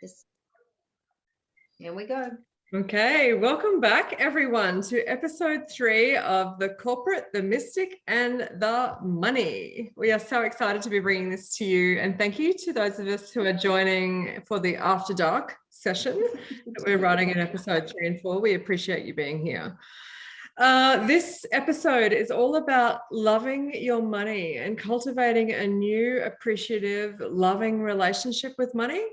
Just, here we go. Okay, welcome back everyone to episode 3 of The Corporate, the Mystic and the Money. We are so excited to be bringing this to you, and thank you to those of us who are joining for the After Dark session that we're running in episode 3 and 4. We appreciate you being here. This episode is all about loving your money and cultivating a new, appreciative, loving relationship with money,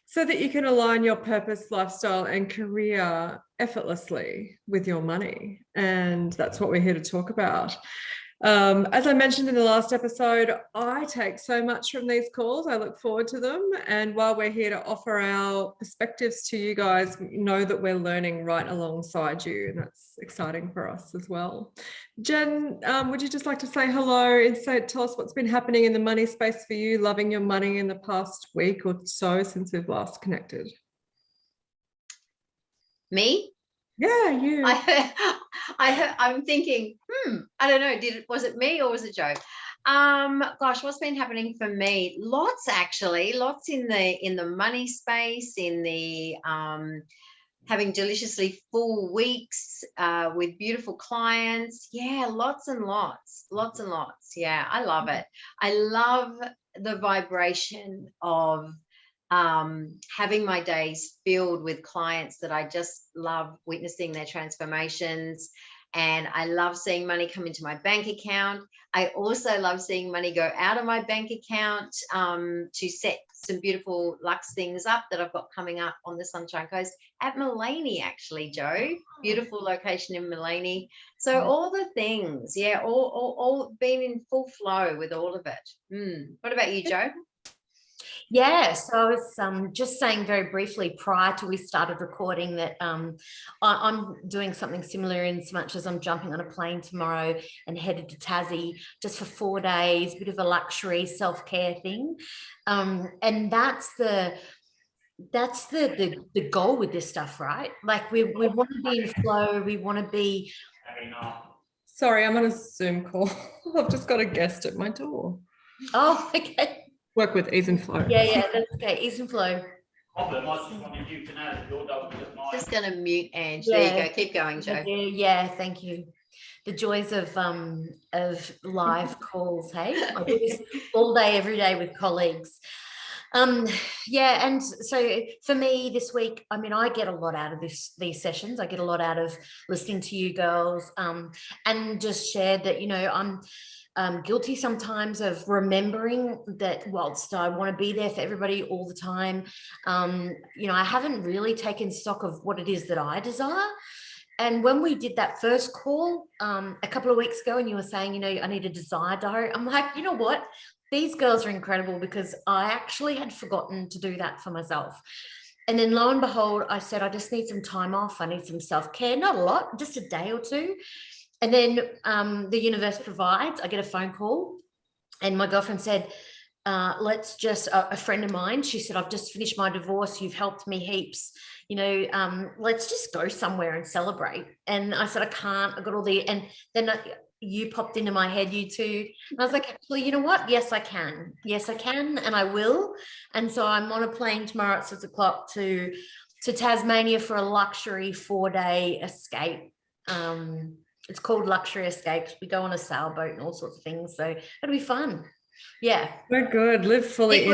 so that you can align your purpose, lifestyle, and career effortlessly with your money. And that's what we're here to talk about. As I mentioned in the last episode, I take so much from these calls. I look forward to them. And while we're here to offer our perspectives to you guys, know that we're learning right alongside you. And that's exciting for us as well. Jen, would you just like to say hello and tell us what's been happening in the money space for you, loving your money in the past week or so since we've last connected? Me? Yeah, you. I'm thinking, I don't know, was it me or was it Joe? Gosh, what's been happening for me? Lots actually, lots in the money space, in the having deliciously full weeks with beautiful clients. Yeah, lots and lots. Yeah, I love it. I love the vibration of having my days filled with clients that I just love witnessing their transformations. And I love seeing money come into my bank account. I also love seeing money go out of my bank account to set some beautiful luxe things up that I've got coming up on the Sunshine Coast at Mullaney, actually, Joe. Beautiful location in Mullaney. So all the things, yeah, all been in full flow with all of it. What about you, Joe? Yeah, so I was just saying very briefly prior to we started recording that I'm doing something similar in so much as I'm jumping on a plane tomorrow and headed to Tassie just for 4 days, bit of a luxury self-care thing. And that's the goal with this stuff, right? Like we want to be in flow, we want to be. Sorry, I'm on a Zoom call. I've just got a guest at my door. Oh, okay. Work with ease and flow. Yeah, that's okay. Ease and flow. Just going to mute Ange. Yeah. There you go. Keep going, Joe. Yeah, thank you. The joys of live calls, hey? I do this all day, every day with colleagues. Yeah, and so for me this week, I mean, I get a lot out of these sessions. I get a lot out of listening to you girls, and just shared that, you know, I'm guilty sometimes of remembering that whilst I want to be there for everybody all the time, you know, I haven't really taken stock of what it is that I desire. And when we did that first call a couple of weeks ago, and you were saying, you know, I need a desire diary, I'm like, you know what? These girls are incredible, because I actually had forgotten to do that for myself. And then lo and behold, I said, I just need some time off. I need some self-care, not a lot, just a day or two. And then the universe provides. I get a phone call, and my girlfriend said, let's just, a friend of mine, she said, I've just finished my divorce. You've helped me heaps. You know, let's just go somewhere and celebrate. And I said, I can't. I got all the, and then you popped into my head, you two. And I was like, actually, you know what? Yes, I can. Yes, I can. And I will. And so I'm on a plane tomorrow at 6 o'clock to Tasmania for a luxury 4-day escape. It's called Luxury Escapes. We go on a sailboat and all sorts of things. So it'll be fun. Yeah. We're good. Live fully. Stick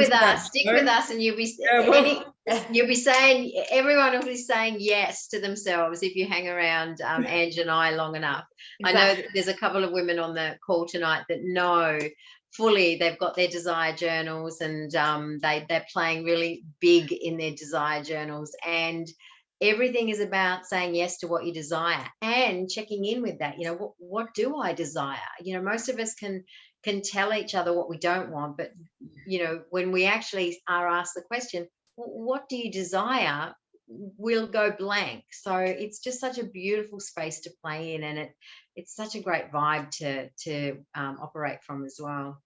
with us, and you'll be saying, everyone will be saying yes to themselves if you hang around Ange and I long enough. Exactly. I know that there's a couple of women on the call tonight that know fully they've got their desire journals, and they're playing really big in their desire journals, and everything is about saying yes to what you desire and checking in with that. You know, what do I desire? You know, most of us can tell each other what we don't want, but you know, when we actually are asked the question, what do you desire, we'll go blank. So it's just such a beautiful space to play in, and it's such a great vibe to operate from as well.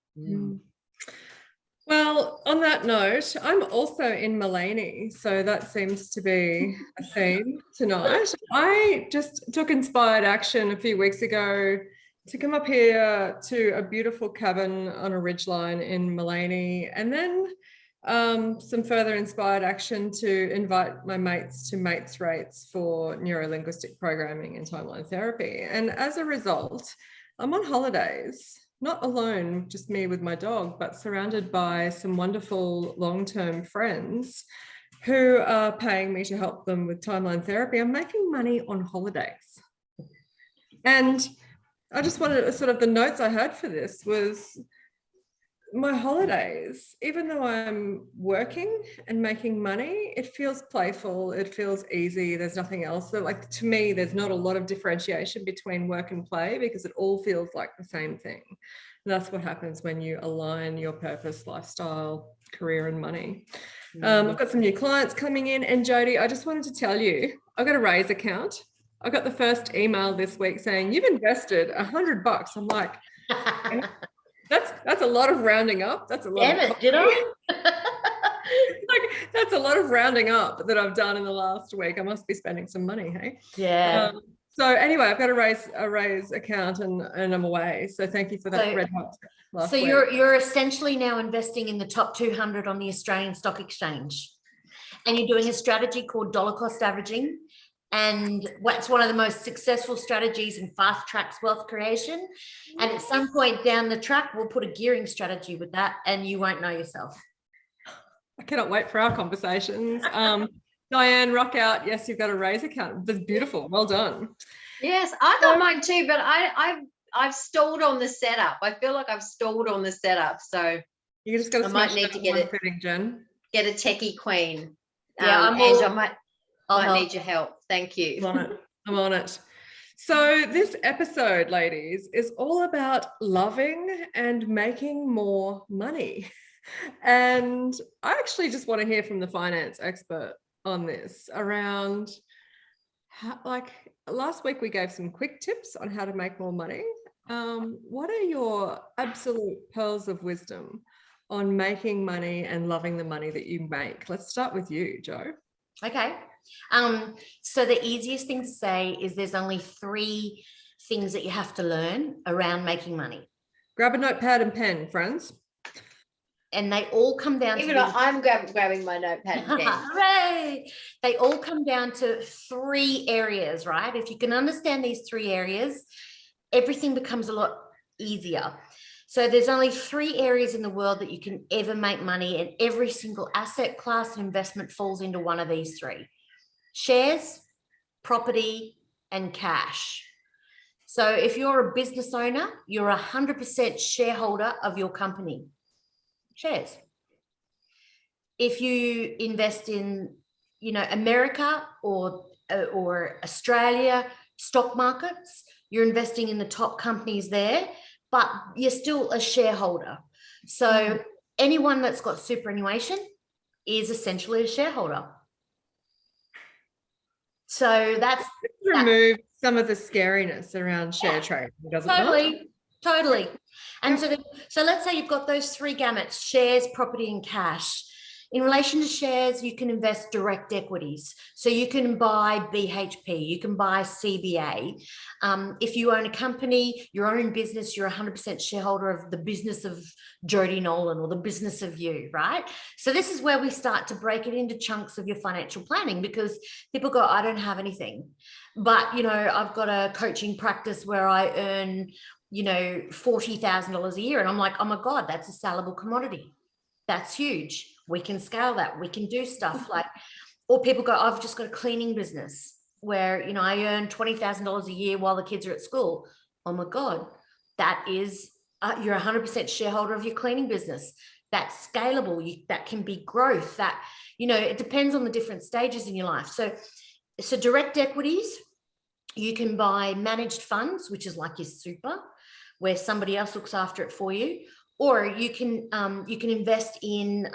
Well, on that note, I'm also in Mullaney, so that seems to be a theme tonight. I just took inspired action a few weeks ago to come up here to a beautiful cabin on a ridgeline in Mullaney, and then some further inspired action to invite my mates to mates rates for neuro-linguistic programming and timeline therapy. And as a result, I'm on holidays, not alone, just me with my dog, but surrounded by some wonderful long-term friends who are paying me to help them with timeline therapy. I'm making money on holidays. And I just wanted sort of the notes I had for this was my holidays, even though I'm working and making money, it feels playful, it feels easy. There's nothing else that, like, to me, there's not a lot of differentiation between work and play because it all feels like the same thing. And that's what happens when you align your purpose, lifestyle, career, and money. I've got some new clients coming in, and Jodie, I just wanted to tell you, I've got a Raise account. I got the first email this week saying you've invested $100. I'm like, that's a lot of rounding up. That's a lot. Damn it, did I? Like, that's a lot of rounding up that I've done in the last week. I must be spending some money, hey? Yeah. So anyway, I've got a raise account and I'm away. So thank you for that, red hot. So you're essentially now investing in the top 200 on the Australian Stock Exchange, and you're doing a strategy called dollar cost averaging. And what's one of the most successful strategies in fast tracks wealth creation. And at some point down the track, we'll put a gearing strategy with that, and you won't know yourself. I cannot wait for our conversations. Diane, rock out. Yes, you've got a Raise account. That's beautiful. Well done. Yes, I got mine too, but I've stalled on the setup. I feel like I've stalled on the setup. So You just got to I might need to get it. fitting, Jen. Get a techie queen. Yeah, I might need your help. Thank you. I'm on it. So this episode, ladies, is all about loving and making more money. And I actually just want to hear from the finance expert on this around how, like, last week we gave some quick tips on how to make more money. What are your absolute pearls of wisdom on making money and loving the money that you make? Let's start with you, Jo. Okay. So the easiest thing to say is there's only 3 things that you have to learn around making money. Grab a notepad and pen, friends. And they all come down to I'm grabbing my notepad and pen. Hooray! They all come down to 3 areas, right? If you can understand these 3 areas, everything becomes a lot easier. So there's only 3 areas in the world that you can ever make money, and every single asset class and investment falls into one of these 3. Shares, property, and cash. So if you're a business owner, you're 100% shareholder of your company. Shares. If you invest in, America or Australia stock markets, you're investing in the top companies there, but you're still a shareholder. So anyone that's got superannuation is essentially a shareholder. So that's remove some of the scariness around share trading, doesn't it? Totally. And so let's say you've got those 3 gamuts: shares, property, and cash. In relation to shares, you can invest direct equities. So you can buy BHP, you can buy CBA. If you own a company, your own business, you're 100% shareholder of the business of Jodie Nolan or the business of you, right? So this is where we start to break it into chunks of your financial planning, because people go, I don't have anything. But, I've got a coaching practice where I earn, $40,000 a year. And I'm like, oh my God, that's a sellable commodity. That's huge. We can scale that. We can do stuff like, or people go, I've just got a cleaning business where, I earn $20,000 a year while the kids are at school. Oh my God, that is, you're 100% shareholder of your cleaning business. That's scalable. That can be growth. That, it depends on the different stages in your life. So direct equities, you can buy managed funds, which is like your super, where somebody else looks after it for you. Or you can invest in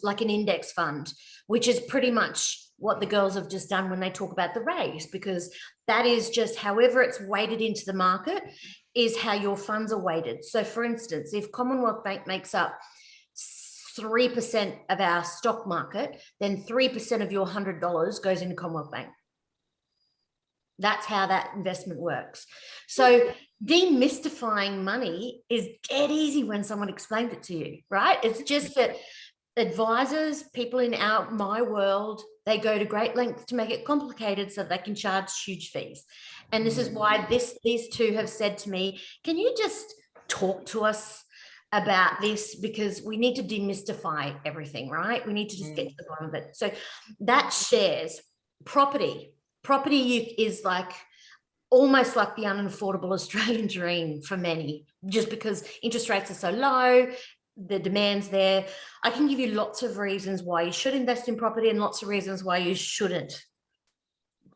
like an index fund, which is pretty much what the girls have just done when they talk about the raise, because that is just however it's weighted into the market is how your funds are weighted. So for instance, if Commonwealth Bank makes up 3% of our stock market, then 3% of your $100 goes into Commonwealth Bank. That's how that investment works. So demystifying money is dead easy when someone explains it to you, right? It's just that advisors, people in my world, they go to great lengths to make it complicated so they can charge huge fees. And this is why these two have said to me, can you just talk to us about this, because we need to demystify everything, right? We need to just get to the bottom of it. So that shares property. Property is like almost like the unaffordable Australian dream for many, just because interest rates are so low, the demand's there. I can give you lots of reasons why you should invest in property and lots of reasons why you shouldn't.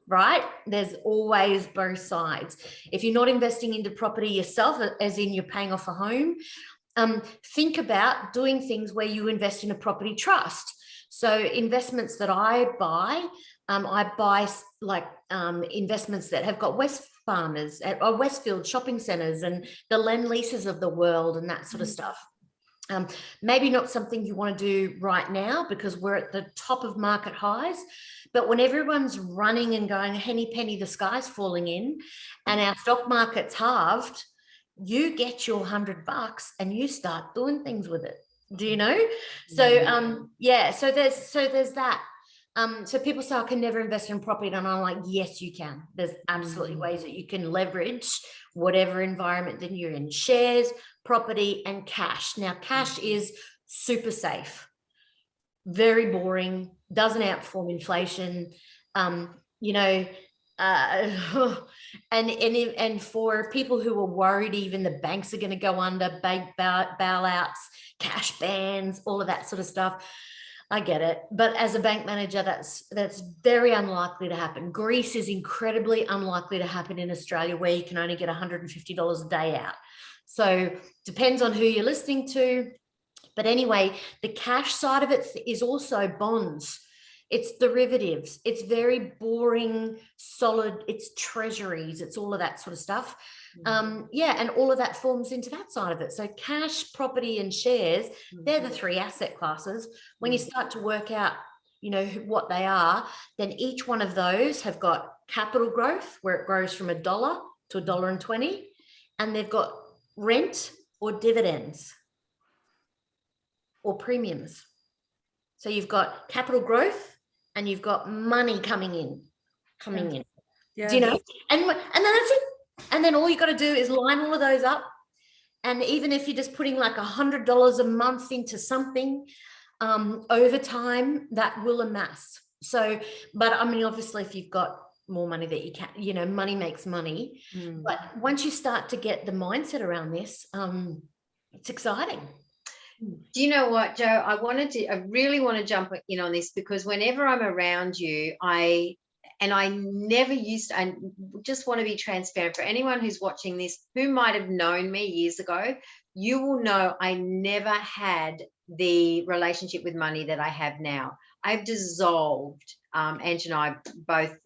Right? There's always both sides. If you're not investing into property yourself, as in you're paying off a home, think about doing things where you invest in a property trust. So investments that I buy like investments that have got Wesfarmers or Westfield shopping centres and the Lend Leases of the world and that sort of stuff. Maybe not something you want to do right now because we're at the top of market highs, but when everyone's running and going, henny penny, the sky's falling in, and our stock market's halved, you get your $100 and you start doing things with it. Do you know? So so there's that. So people say I can never invest in property, and I'm like, yes, you can. There's absolutely ways that you can leverage whatever environment that you're in. Shares, property, and cash. Now, cash is super safe, very boring, doesn't outperform inflation. And for people who are worried even the banks are going to go under, bank bailouts, cash bans, all of that sort of stuff, I get it. But as a bank manager, that's very unlikely to happen. Greece is incredibly unlikely to happen in Australia, where you can only get $150 a day out. So depends on who you're listening to. But anyway, the cash side of it is also bonds. It's derivatives. It's very boring, solid. It's treasuries. It's all of that sort of stuff. And all of that forms into that side of it. So cash, property, and shares, they're the three asset classes. When you start to work out, what they are, then each one of those have got capital growth, where it grows from $1 to $1.20, and they've got rent or dividends or premiums. So you've got capital growth and you've got money coming in. Yes. Do you know? And then that's it. And then all you got to do is line all of those up. And even if you're just putting like $100 a month into something, over time, that will amass. So, but I mean, obviously, if you've got more money that you can, money makes money. But once you start to get the mindset around this, it's exciting. Do you know what, Jo? I really want to jump in on this, because whenever I'm around you, I never used to, I just want to be transparent for anyone who's watching this, who might have known me years ago, you will know I never had the relationship with money that I have now. I've dissolved, Ange and I both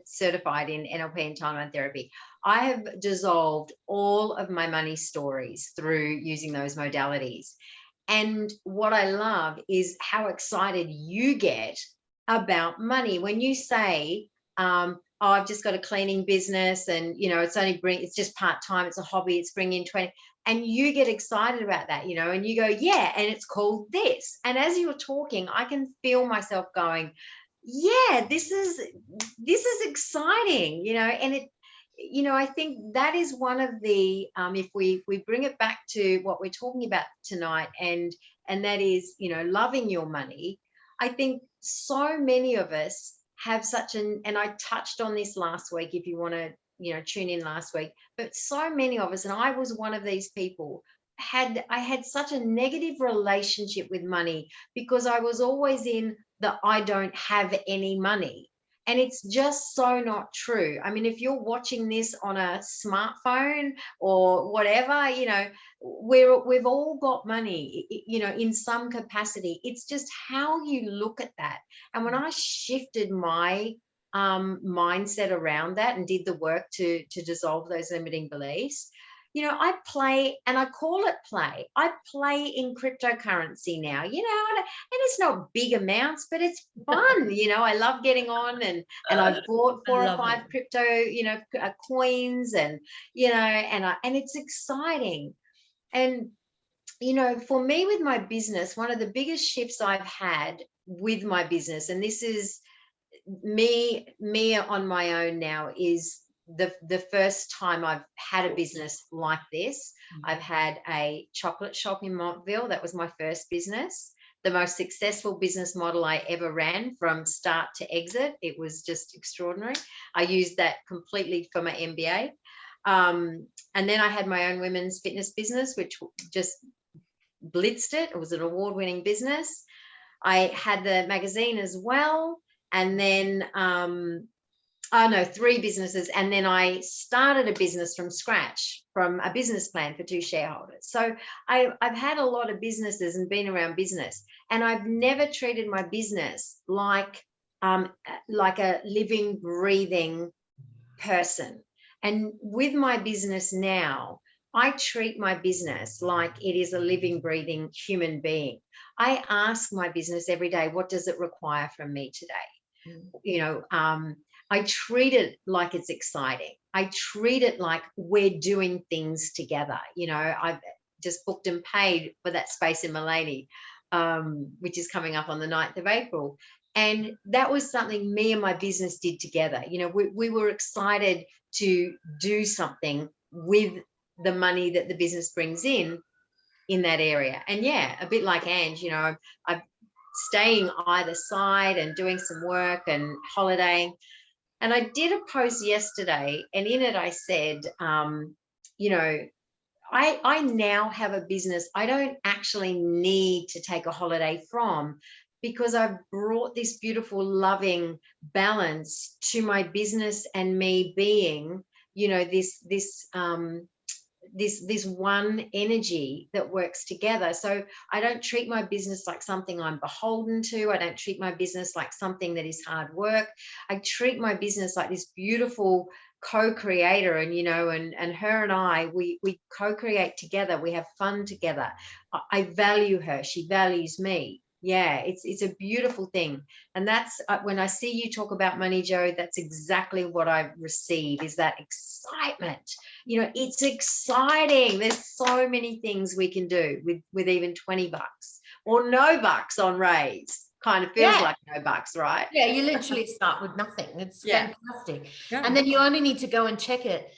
certified in NLP and timeline therapy. I have dissolved all of my money stories through using those modalities. And what I love is how excited you get about money when you say, I've just got a cleaning business and, it's just part-time, it's a hobby, it's bringing in 20, and you get excited about that, and you go, yeah, and it's called this. And as you're talking, I can feel myself going, yeah, this is exciting, and it, I think that is one of the, if we bring it back to what we're talking about tonight, and that is, loving your money. I think so many of us have and I touched on this last week, if you want to, tune in last week, but so many of us, and I was one of these people, I had such a negative relationship with money, because I was always in the I don't have any money. And it's just so not true. I mean, if you're watching this on a smartphone or whatever, we've all got money, in some capacity. It's just how you look at that. And when I shifted my mindset around that and did the work to dissolve those limiting beliefs, I play, and I call it play. I play in cryptocurrency now, and it's not big amounts, but it's fun. I love getting on, and I've bought 4 or 5 crypto, coins, and, and it's exciting. And for me with my business, one of the biggest shifts I've had with my business, and this is me on my own now, is the first time I've had a business like this. I've had a chocolate shop in Montville. That was my first business, the most successful business model I ever ran from start to exit. It was just extraordinary. I used that completely for my MBA. And then I had my own women's fitness business, which just blitzed it. It was an award-winning business. I had the magazine as well. And then, 3 businesses. And then I started a business from scratch, from a business plan for 2 shareholders. So I've had a lot of businesses and been around business. And I've never treated my business like a living, breathing person. And with my business now, I treat my business like it is a living, breathing human being. I ask my business every day, what does it require from me today? I treat it like it's exciting. I treat it like we're doing things together. I've just booked and paid for that space in Mulaney, which is coming up on the 9th of April. And that was something me and my business did together. We were excited to do something with the money that the business brings in that area. And yeah, a bit like Ange, I'm staying either side and doing some work and holidaying. And I did a post yesterday, and in it I said, I now have a business I don't actually need to take a holiday from, because I've brought this beautiful, loving balance to my business and me being, this one energy that works together. So I don't treat my business like something I'm beholden to. I don't treat my business like something that is hard work. I treat my business like this beautiful co-creator, and her and I, we co-create together. We have fun together. I value her. She values me. Yeah, it's a beautiful thing. And that's when I see you talk about money, Jo, that's exactly what I receive, is that excitement. It's exciting. There's so many things we can do with even $20 or no bucks on raise. Kind of feels like no bucks, right? Yeah, you literally start with nothing. It's fantastic. Yeah. And then you only need to go and check it.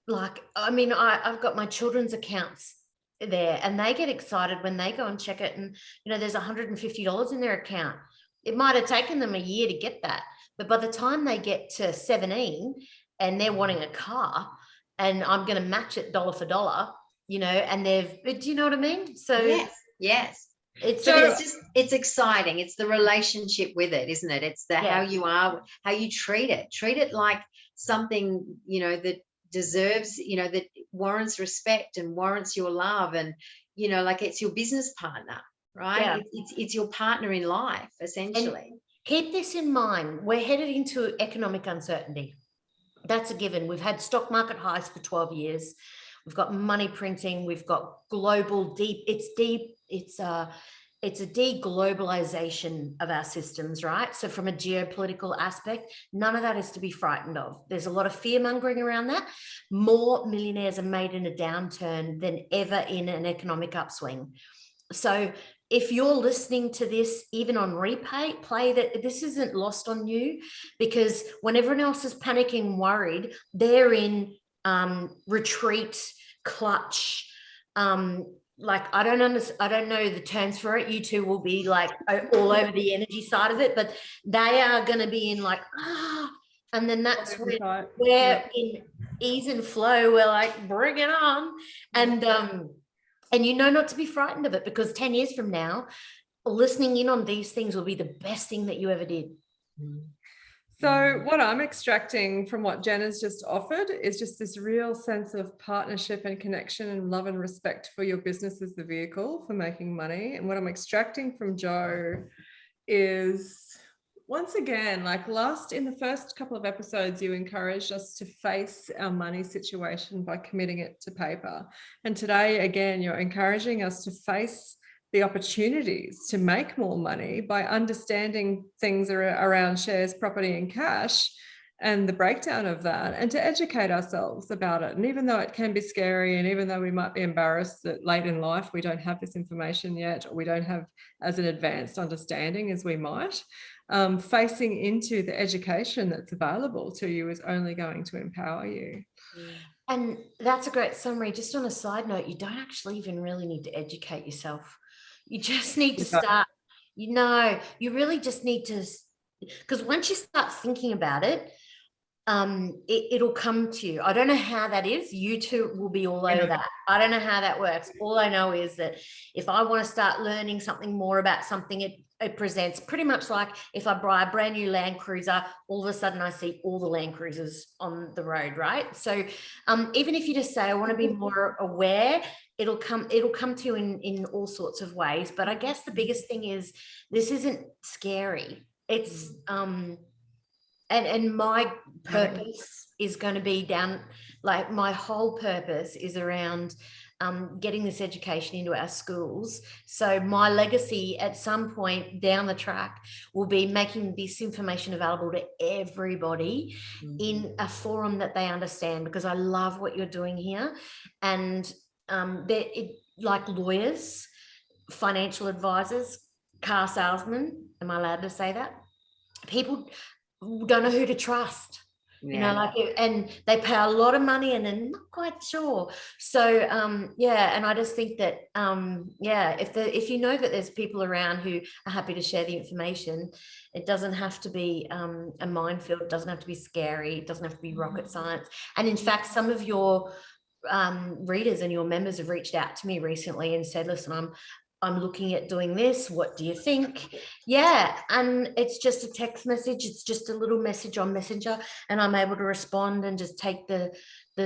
I've got my children's accounts there, and they get excited when they go and check it, and there's $150 in their account. It might have taken them a year to get that, but by the time they get to 17 and they're wanting a car, and I'm going to match it dollar for dollar, and do you know what I mean? So yes. It's exciting. It's the relationship with it, isn't it? It's how you are, how you treat it like something, that deserves, that warrants respect and warrants your love, and like it's your business partner, right? It's your partner in life, essentially. And keep this in mind. We're headed into economic uncertainty. That's a given. We've had stock market highs for 12 years. We've got money printing. We've got global it's a deglobalization of our systems, right? So from a geopolitical aspect, none of that is to be frightened of. There's a lot of fear mongering around that. More millionaires are made in a downturn than ever in an economic upswing. So if you're listening to this, even on play that, this isn't lost on you, because when everyone else is panicking, worried, they're in retreat, clutch, I don't know the terms for it. You two will be like all over the energy side of it, but they are going to be in and then that's when we're in ease and flow. We're like, bring it on. And not to be frightened of it, because 10 years from now, listening in on these things will be the best thing that you ever did. So what I'm extracting from what Jen has just offered is just this real sense of partnership and connection and love and respect for your business as the vehicle for making money. And what I'm extracting from Jo is, once again, in the first couple of episodes, you encouraged us to face our money situation by committing it to paper. And today, again, you're encouraging us to face the opportunities to make more money by understanding things around shares, property, and cash, and the breakdown of that, and to educate ourselves about it. And even though it can be scary, and even though we might be embarrassed that late in life we don't have this information yet, or we don't have as an advanced understanding as we might, facing into the education that's available to you is only going to empower you. And that's a great summary. Just on a side note, you don't actually even really need to educate yourself. You just need to start, you really just need to, because once you start thinking about it, it'll come to you. I don't know how that is. You two will be all over that. I don't know how that works. All I know is that if I want to start learning something more about something, it presents pretty much like if I buy a brand new Land Cruiser, all of a sudden I see all the Land Cruisers on the road, right? So even if you just say, I want to be more aware, it'll come to you in all sorts of ways. But I guess the biggest thing is this isn't scary. It's and my purpose is going to be my whole purpose is around getting this education into our schools. So my legacy at some point down the track will be making this information available to everybody in a forum that they understand, because I love what you're doing here. And like lawyers, financial advisors, car salesmen, am I allowed to say that? People don't know who to trust, and they pay a lot of money and they're not quite sure. So and I just think that if you know that there's people around who are happy to share the information, it doesn't have to be a minefield, it doesn't have to be scary, it doesn't have to be rocket science. And in fact, some of your readers and your members have reached out to me recently and said, listen, I'm looking at doing this. What do you think? Yeah. And it's just a text message. It's just a little message on Messenger, and I'm able to respond and just take the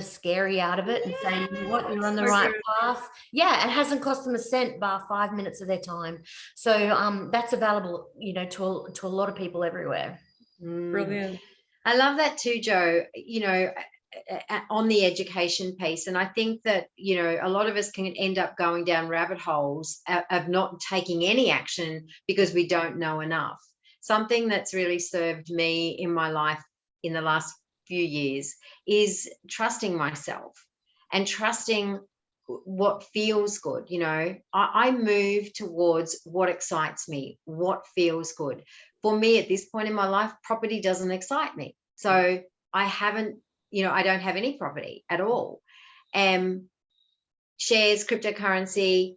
scary out of it and say, you know what, you're on the right path. Yeah. It hasn't cost them a cent bar 5 minutes of their time. So that's available, to a lot of people everywhere. Brilliant. I love that too, Jo, on the education piece. And I think that, a lot of us can end up going down rabbit holes of not taking any action because we don't know enough. Something that's really served me in my life in the last few years is trusting myself and trusting what feels good. I move towards what excites me, what feels good. For me at this point in my life, property doesn't excite me. So I don't have any property at all. Shares, cryptocurrency,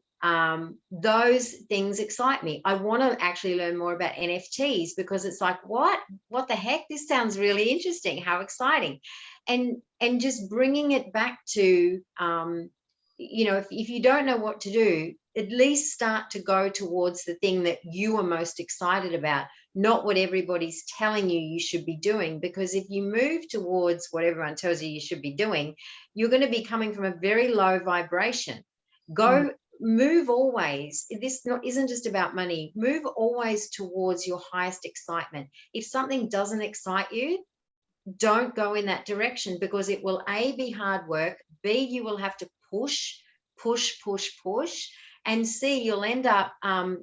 those things excite me. I want to actually learn more about NFTs because it's like, what the heck? This sounds really interesting. How exciting. And just bringing it back to, if you don't know what to do, at least start to go towards the thing that you are most excited about, not what everybody's telling you should be doing. Because if you move towards what everyone tells you should be doing, you're going to be coming from a very low vibration. Move always. This isn't just about money. Move always towards your highest excitement. If something doesn't excite you, don't go in that direction, because it will A, be hard work, B, you will have to push, and C, you'll end up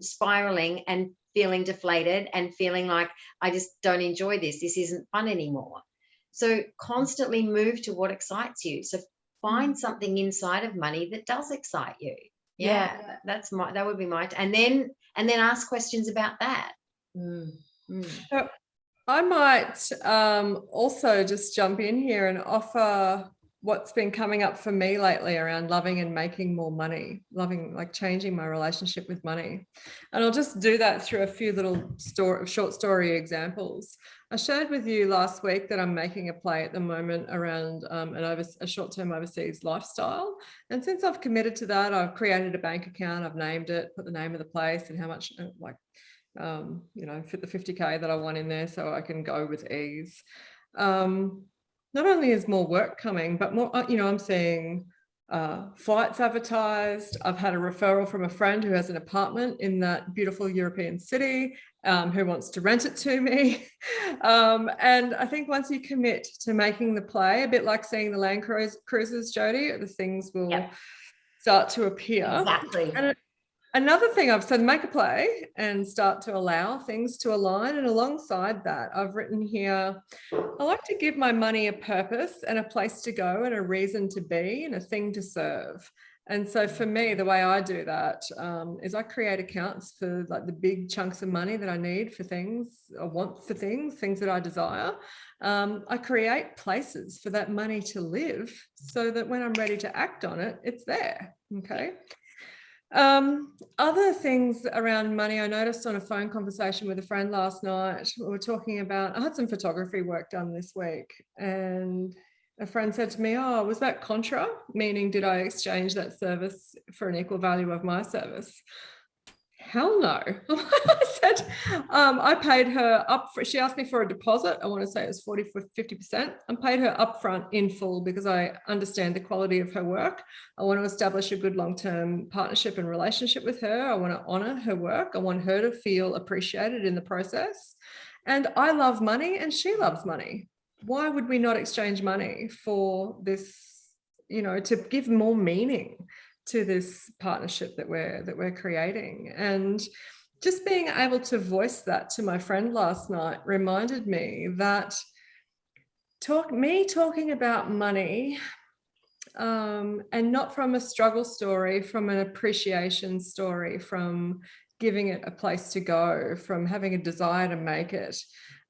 spiraling and feeling deflated and feeling like, I just don't enjoy this. This isn't fun anymore. So constantly move to what excites you. So find something inside of money that does excite you. Yeah. That would be my, and then ask questions about that. So I might also just jump in here and offer what's been coming up for me lately around loving and making more money, changing my relationship with money. And I'll just do that through a few little short story examples. I shared with you last week that I'm making a play at the moment around a short-term overseas lifestyle. And since I've committed to that, I've created a bank account, I've named it, put the name of the place and how much, fit the 50K that I want in there so I can go with ease. Not only is more work coming, but more, I'm seeing flights advertised. I've had a referral from a friend who has an apartment in that beautiful European city who wants to rent it to me. And I think once you commit to making the play, a bit like seeing the Land Cruisers, Jodie, the things will start to appear. Exactly. Another thing I've said, make a play and start to allow things to align. And alongside that, I've written here, I like to give my money a purpose and a place to go and a reason to be and a thing to serve. And so for me, the way I do that is I create accounts for like the big chunks of money that I need for things, I want for things that I desire. I create places for that money to live so that when I'm ready to act on it, it's there. Okay. Other things around money, I noticed on a phone conversation with a friend last night, we were talking about, I had some photography work done this week, and a friend said to me, oh, was that contra? Meaning, did I exchange that service for an equal value of my service? Hell no. I said, I paid her up for, she asked me for a deposit. I want to say it was 50%. I paid her upfront in full because I understand the quality of her work. I want to establish a good long-term partnership and relationship with her. I want to honor her work. I want her to feel appreciated in the process. And I love money and she loves money. Why would we not exchange money for this, you know, to give more meaning to this partnership that we're creating? And just being able to voice that to my friend last night reminded me that talking about money, and not from a struggle story, from an appreciation story, from giving it a place to go, from having a desire to make it,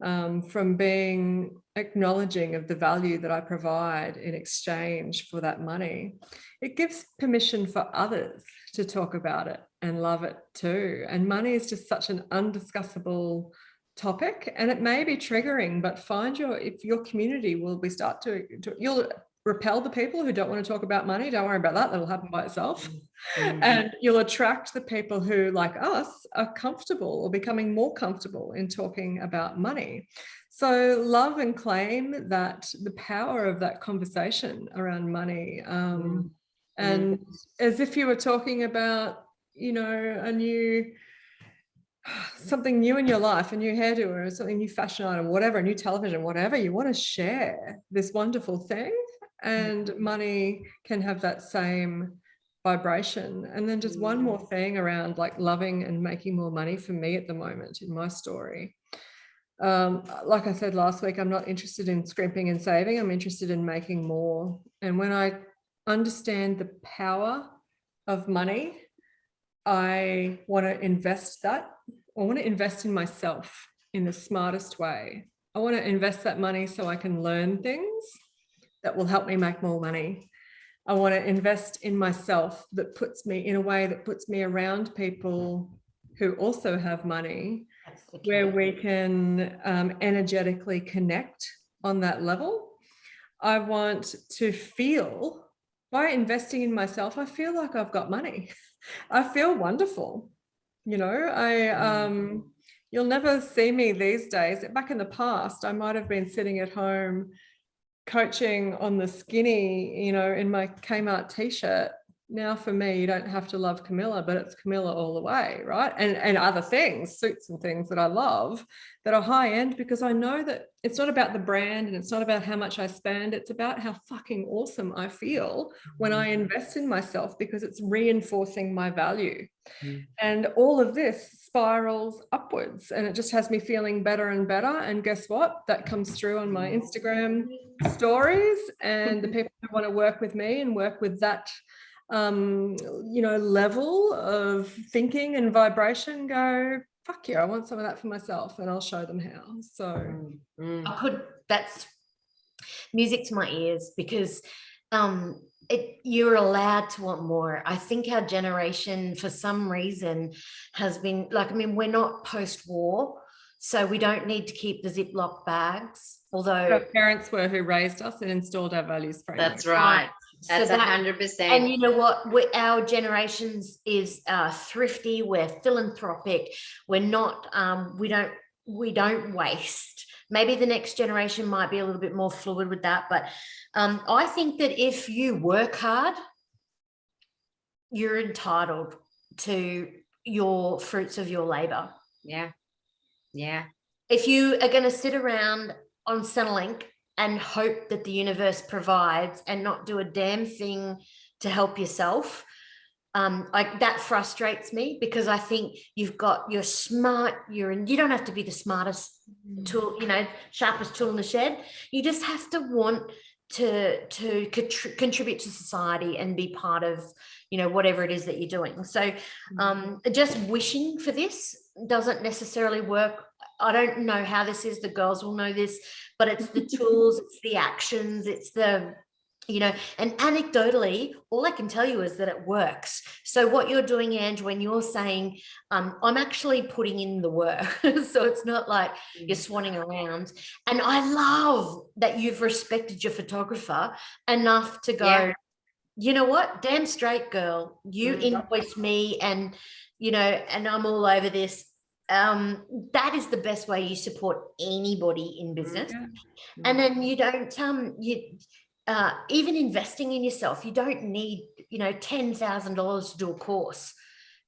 from being acknowledging of the value that I provide in exchange for that money. It gives permission for others to talk about it and love it too. And money is just such an undiscussable topic, and it may be triggering, but if your community will be you'll repel the people who don't want to talk about money. Don't worry about that. That'll happen by itself. And you'll attract the people who, like us, are comfortable or becoming more comfortable in talking about money. So love and claim that the power of that conversation around money. And as if you were talking about, you know, something new in your life, a new hairdo or something, new fashion item, whatever, a new television, whatever, you want to share this wonderful thing. And money can have that same vibration. And then just one more thing around like loving and making more money for me at the moment in my story. Like I said last week, I'm not interested in scrimping and saving. I'm interested in making more. And when I understand the power of money, I want to invest that. I want to invest in myself in the smartest way. I want to invest that money so I can learn things that will help me make more money. I want to invest in myself that puts me in a way that puts me around people who also have money, where we can energetically connect on that level. I want to feel, by investing in myself, I feel like I've got money. I feel wonderful. You know, you'll never see me these days. Back in the past, I might have been sitting at home coaching on the skinny, you know, in my Kmart t-shirt. Now for me, you don't have to love Camilla, but it's Camilla all the way, right? And other things, suits and things that I love that are high end, because I know that it's not about the brand and it's not about how much I spend. It's about how fucking awesome I feel when I invest in myself, because it's reinforcing my value. And all of this spirals upwards, and it just has me feeling better and better. And guess what? That comes through on my Instagram stories, and the people who want to work with me and work with that you know, level of thinking and vibration go, fuck yeah, I want some of that for myself, and I'll show them how. So that's music to my ears, because you're allowed to want more. I think our generation, for some reason, has been like, I mean, we're not post-war, so we don't need to keep the Ziploc bags, although our parents were who raised us and installed our values framework. That's right. That's 100%. And you know what? Our generations is thrifty. We're philanthropic. We're not. We don't waste. Maybe the next generation might be a little bit more fluid with that, but I think that if you work hard, you're entitled to your fruits of your labor. Yeah. If you are going to sit around on Centrelink and hope that the universe provides and not do a damn thing to help yourself, that frustrates me, because I think you're smart, you don't have to be the smartest tool, sharpest tool in the shed. You just have to want to contribute to society and be part of, whatever it is that you're doing. So just wishing for this doesn't necessarily work. I don't know how this is. The girls will know this, but it's the tools, it's the actions, it's the, and anecdotally, all I can tell you is that it works. So what you're doing, Ange, when you're saying, I'm actually putting in the work, so it's not like you're swanning around. And I love that you've respected your photographer enough to go, you know what, damn straight, girl, you invoice me, and, and I'm all over this. That is the best way you support anybody in business. And then you don't, even investing in yourself, you don't need, $10,000 to do a course.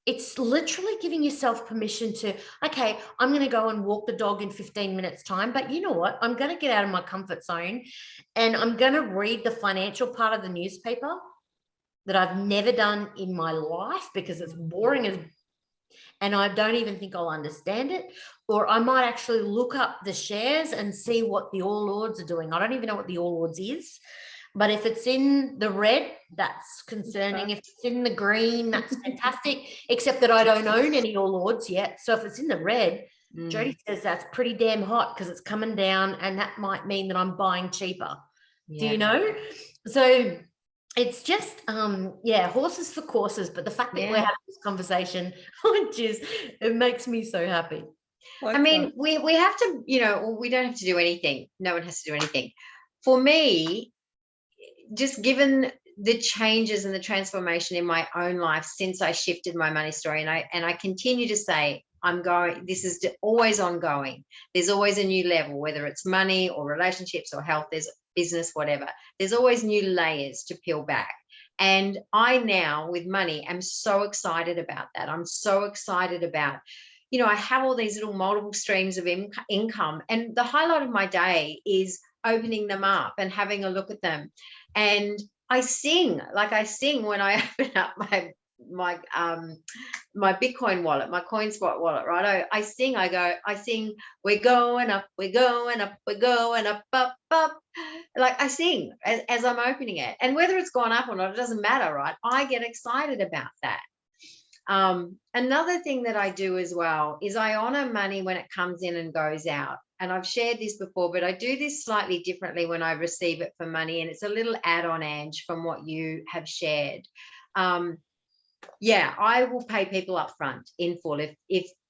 It's literally giving yourself permission to, okay, I'm going to go and walk the dog in 15 minutes time, but you know what? I'm going to get out of my comfort zone, and I'm going to read the financial part of the newspaper that I've never done in my life, because it's boring and I don't even think I'll understand it. Or I might actually look up the shares and see what the All Ords are doing. I don't even know what the All Ords is. But if it's in the red, that's concerning. If it's in the green, that's fantastic, except that I don't own any All Ords yet. So if it's in the red, Jodie says that's pretty damn hot, because it's coming down, and that might mean that I'm buying cheaper. Do you know? So it's just, horses for courses. But the fact that we're having this conversation, it makes me so happy. I mean, we have to, we don't have to do anything. No one has to do anything. For me, just given the changes and the transformation in my own life since I shifted my money story, and I continue to say, this is always ongoing. There's always a new level, whether it's money or relationships or health, there's business, whatever. There's always new layers to peel back. And I now, with money, am so excited about that. I'm so excited about, I have all these little multiple streams of income, and the highlight of my day is opening them up and having a look at them. And I sing when I open up my Bitcoin wallet, my CoinSpot wallet, right? I sing, we're going up, we're going up, we're going up, up, up. Like I sing as I'm opening it. And whether it's gone up or not, it doesn't matter, right? I get excited about that. Another thing that I do as well is I honor money when it comes in and goes out. And I've shared this before, but I do this slightly differently when I receive it for money. And it's a little add-on, Ange, from what you have shared. I will pay people up front in full. If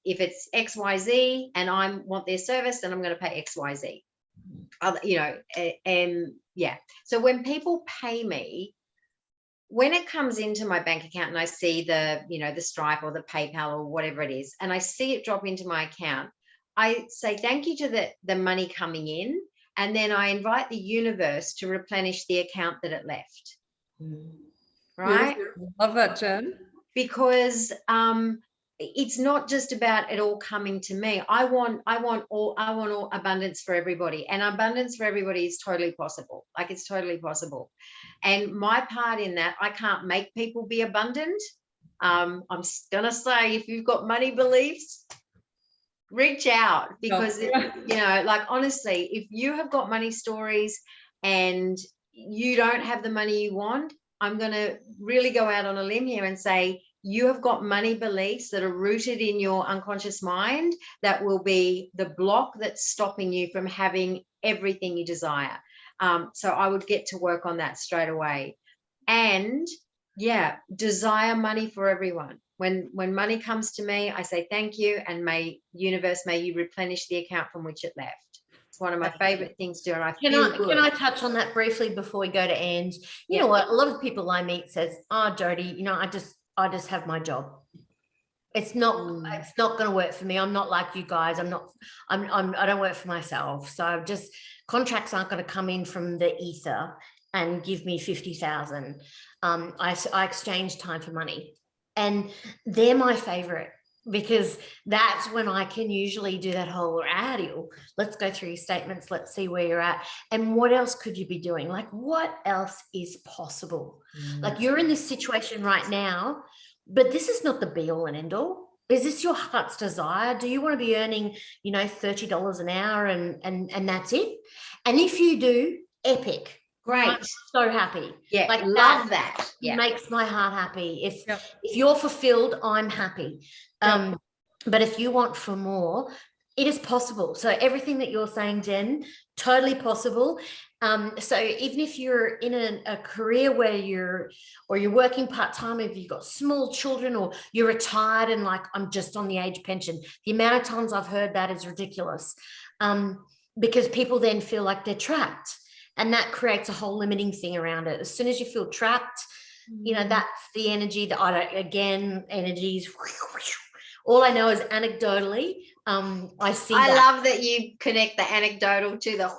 it's XYZ and I want their service, then I'm going to pay XYZ. So when people pay me, when it comes into my bank account and I see the Stripe or the PayPal or whatever it is, and I see it drop into my account, I say thank you to the money coming in, and then I invite the universe to replenish the account that it left. Right? Love that, Jen. Because it's not just about it all coming to me. I want all abundance for everybody, and abundance for everybody is totally possible. Like, it's totally possible. And my part in that, I can't make people be abundant. I'm gonna say, if you've got money beliefs, reach out, because honestly, if you have got money stories and you don't have the money you want, I'm going to really go out on a limb here and say you have got money beliefs that are rooted in your unconscious mind that will be the block that's stopping you from having everything you desire. So I would get to work on that straight away. And desire money for everyone. When money comes to me, I say thank you, and may you replenish the account from which it left. It's one of my favorite things to do, and I feel good. Can I touch on that briefly before we go to Ange? You know what? A lot of people I meet says, "Oh, Jodie, I just have my job. It's not going to work for me. I'm not like you guys. I don't work for myself. So contracts aren't going to come in from the ether and give me 50,000. I exchange time for money." And they're my favorite, because that's when I can usually do that whole let's go through your statements. Let's see where you're at. And what else could you be doing? Like, what else is possible? Like, you're in this situation right now. but this is not the be all and end all. Is this your heart's desire? Do you want to be earning, $30 an hour and that's it? And if you do, epic. Great. I'm so happy. Yeah, like love that. Yeah. Makes my heart happy. If Yep. if you're fulfilled, I'm happy. Yep. But if you want for more, it is possible. So everything that you're saying, Jen, totally possible. So even if you're in a career where you're working part-time, if you've got small children, or you're retired and like, I'm just on the age pension, the amount of times I've heard that is ridiculous. Because people then feel like they're trapped, and that creates a whole limiting thing around it. As soon as you feel trapped, that's the energy that energies. All I know is anecdotally, I see I that. love that you connect the anecdotal to the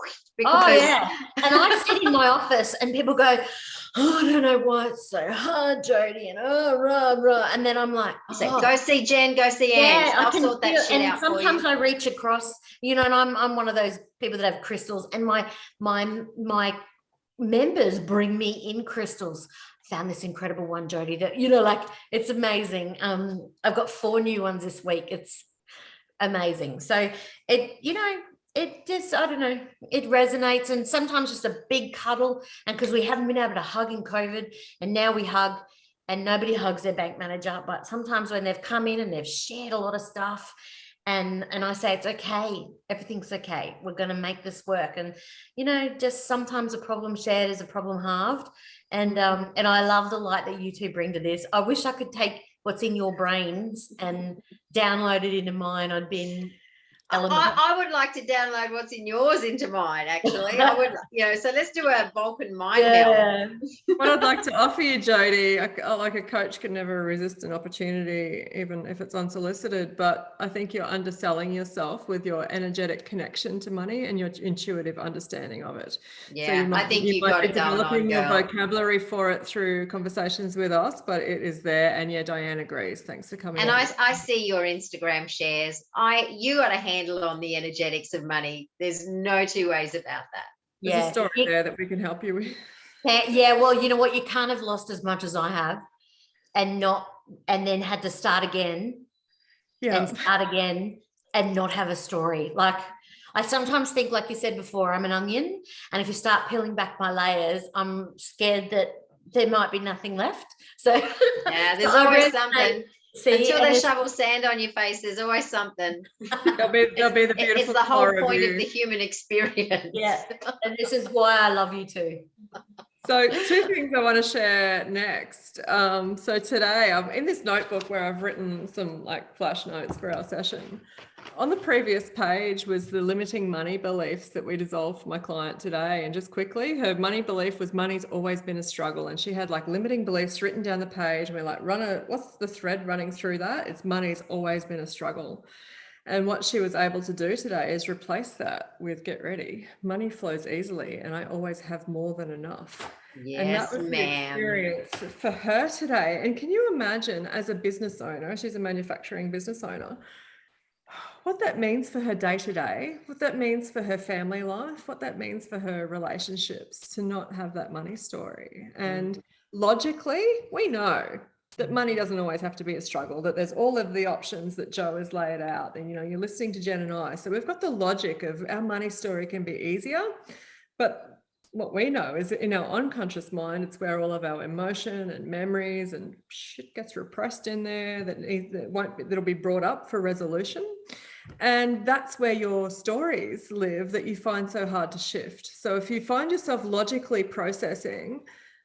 Oh yeah. And I sit in my office and people go, oh, I don't know why it's so hard, Jodie, and rah. And then I'm like, go see Jen, go see Ange. I'll sort that shit out for you. Sometimes I reach across, and I'm one of those people that have crystals, and my members bring me in crystals. Found this incredible one, Jodie, that like, it's amazing. I've got 4 new ones this week. It's amazing. So it just, I don't know, it resonates. And sometimes just a big cuddle, and because we haven't been able to hug in COVID, and now we hug, and nobody hugs their bank manager, but sometimes when they've come in and they've shared a lot of stuff, and I say, it's okay, everything's okay, we're going to make this work. And just sometimes a problem shared is a problem halved. And I love the light that you two bring to this. I wish I could take what's in your brains and download it into mine. I'd been I would like to download what's in yours into mine, actually. I would, so let's do a Vulcan mind meld. What I'd like to offer you, Jodie, like a coach can never resist an opportunity, even if it's unsolicited, but I think you're underselling yourself with your energetic connection to money and your intuitive understanding of it. Yeah, so I think you got it going on, developing your girl. vocabulary for it through conversations with us, but it is there. And yeah, Diane agrees. Thanks for coming. And I see your Instagram shares. You got a handle on the energetics of money. There's no two ways about that. There's a story there that we can help you with. Yeah, well, you know what? You can't have lost as much as I have, and then had to start again, and start again, and not have a story. Like, I sometimes think, like you said before, I'm an onion, and if you start peeling back my layers, I'm scared that there might be nothing left. So yeah, there's always something. Until they shovel sand on your face, there's always something. There'll be the beautiful. It's the whole point of the human experience. Yeah, and this is why I love you too. So 2 things I want to share next. So today I'm in this notebook where I've written some like flash notes for our session. On the previous page was the limiting money beliefs that we dissolved for my client today. And just quickly, her money belief was money's always been a struggle. And she had like limiting beliefs written down the page. And we're like, what's the thread running through that? It's money's always been a struggle. And what she was able to do today is replace that with, get ready, money flows easily and I always have more than enough. Yes, and that was the experience for her today. And can you imagine, as a business owner, she's a manufacturing business owner, what that means for her day-to-day, what that means for her family life, what that means for her relationships to not have that money story. And logically, we know that money doesn't always have to be a struggle, that there's all of the options that Jo has laid out. And, you're listening to Jen and I. So we've got the logic of our money story can be easier, but what we know is that in our unconscious mind, it's where all of our emotion and memories and shit gets repressed in there that'll be brought up for resolution. And that's where your stories live that you find so hard to shift. So if you find yourself logically processing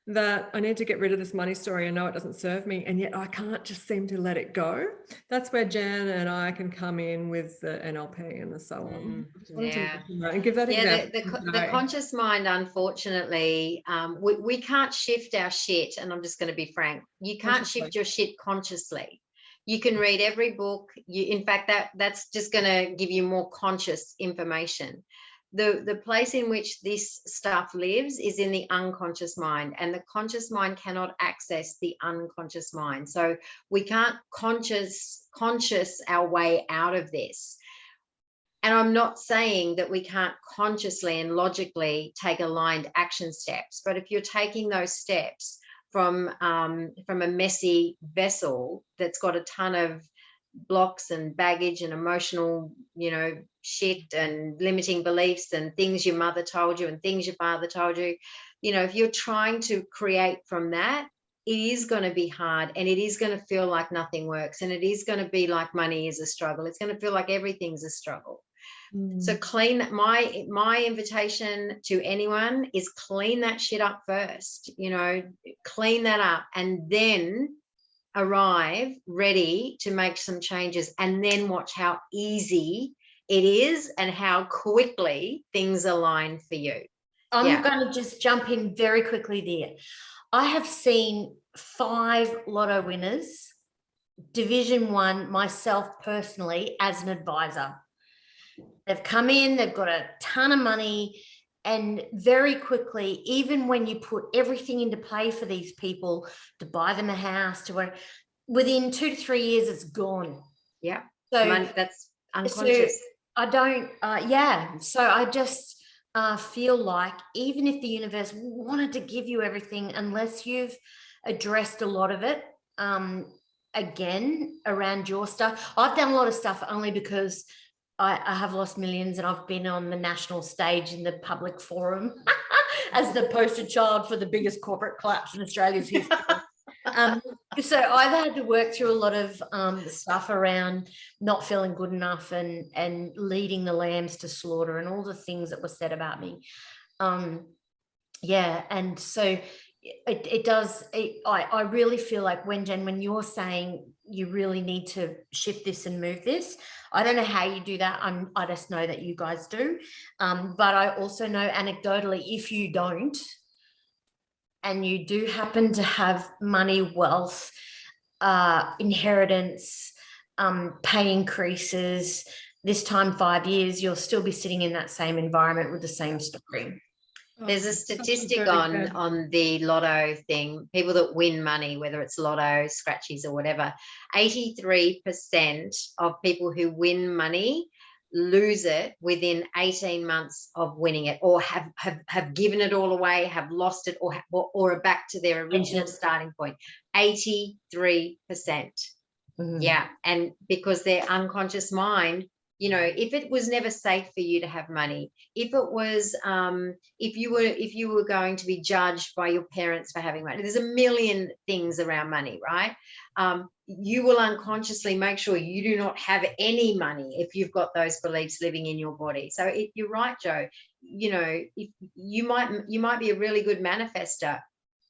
that I need to get rid of this money story, I know it doesn't serve me, and yet I can't just seem to let it go, that's where Jen and I can come in with the NLP and the so on. Yeah. And give that example. The conscious mind, unfortunately, we can't shift our shit, and I'm just going to be frank, you can't shift your shit consciously. You can read every book. In fact, that's just going to give you more conscious information. The place in which this stuff lives is in the unconscious mind, and the conscious mind cannot access the unconscious mind. So we can't conscious our way out of this. And I'm not saying that we can't consciously and logically take aligned action steps, but if you're taking those steps from a messy vessel that's got a ton of blocks and baggage and emotional, shit and limiting beliefs and things your mother told you and things your father told you. If you're trying to create from that, it is going to be hard, and it is going to feel like nothing works, and it is going to be like money is a struggle. It's going to feel like everything's a struggle. So clean. My invitation to anyone is clean that shit up first, clean that up, and then arrive ready to make some changes, and then watch how easy it is and how quickly things align for you. I'm going to just jump in very quickly there. I have seen 5 lotto winners, Division 1, myself personally, as an advisor. They've come in, they've got a ton of money, and very quickly, even when you put everything into play for these people to buy them a house, within 2 to 3 years, it's gone. Yeah. So money, that's unconscious. So I don't, so I just feel like even if the universe wanted to give you everything, unless you've addressed a lot of it, again, around your stuff. I've done a lot of stuff only because I have lost millions, and I've been on the national stage in the public forum as the poster child for the biggest corporate collapse in Australia's history. So I've had to work through a lot of stuff around not feeling good enough and leading the lambs to slaughter and all the things that were said about me. And so it does. I really feel like when you're saying you really need to shift this and move this, I don't know how you do that. I just know that you guys do. But I also know anecdotally, if you don't, and you do happen to have money, wealth, inheritance, pay increases, this time 5 years, you'll still be sitting in that same environment with the same story. There's a statistic on the lotto thing, people that win money, whether it's lotto, scratchies or whatever, 83% of people who win money lose it within 18 months of winning it, or have given it all away, have lost it, or are back to their original starting point. 83%. Yeah. And because their unconscious mind, if it was never safe for you to have money, if it was if you were going to be judged by your parents for having money, there's a million things around money, right? You will unconsciously make sure you do not have any money if you've got those beliefs living in your body. So you're right, Jo. If you might be a really good manifester.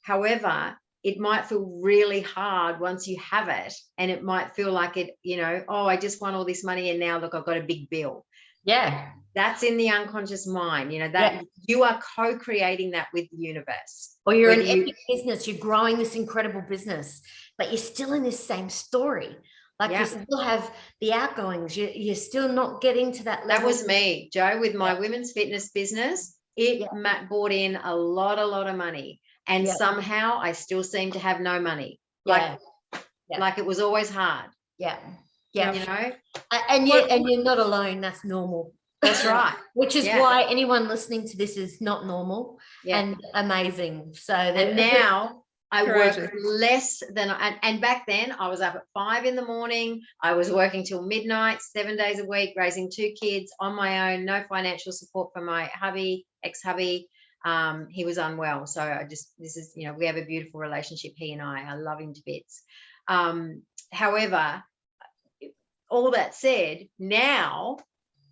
However, it might feel really hard once you have it, and it might feel like it, I just won all this money and now look, I've got a big bill. Yeah. That's in the unconscious mind, that you are co-creating that with the universe. Or you're an epic business, you're growing this incredible business, but you're still in this same story. Like you still have the outgoings, you're still not getting to that level. That was me, Jo, with my women's fitness business. It brought in a lot of money. And somehow I still seem to have no money. Like it was always hard. Yeah. And you're not alone. That's normal. That's right. Which is why anyone listening to this is not normal and amazing. So and now I work less than, and back then I was up at 5 a.m. I was working till midnight, 7 days a week, raising 2 kids on my own, no financial support from my ex-hubby. He was unwell. So we have a beautiful relationship, he and I love him to bits. However, all that said, now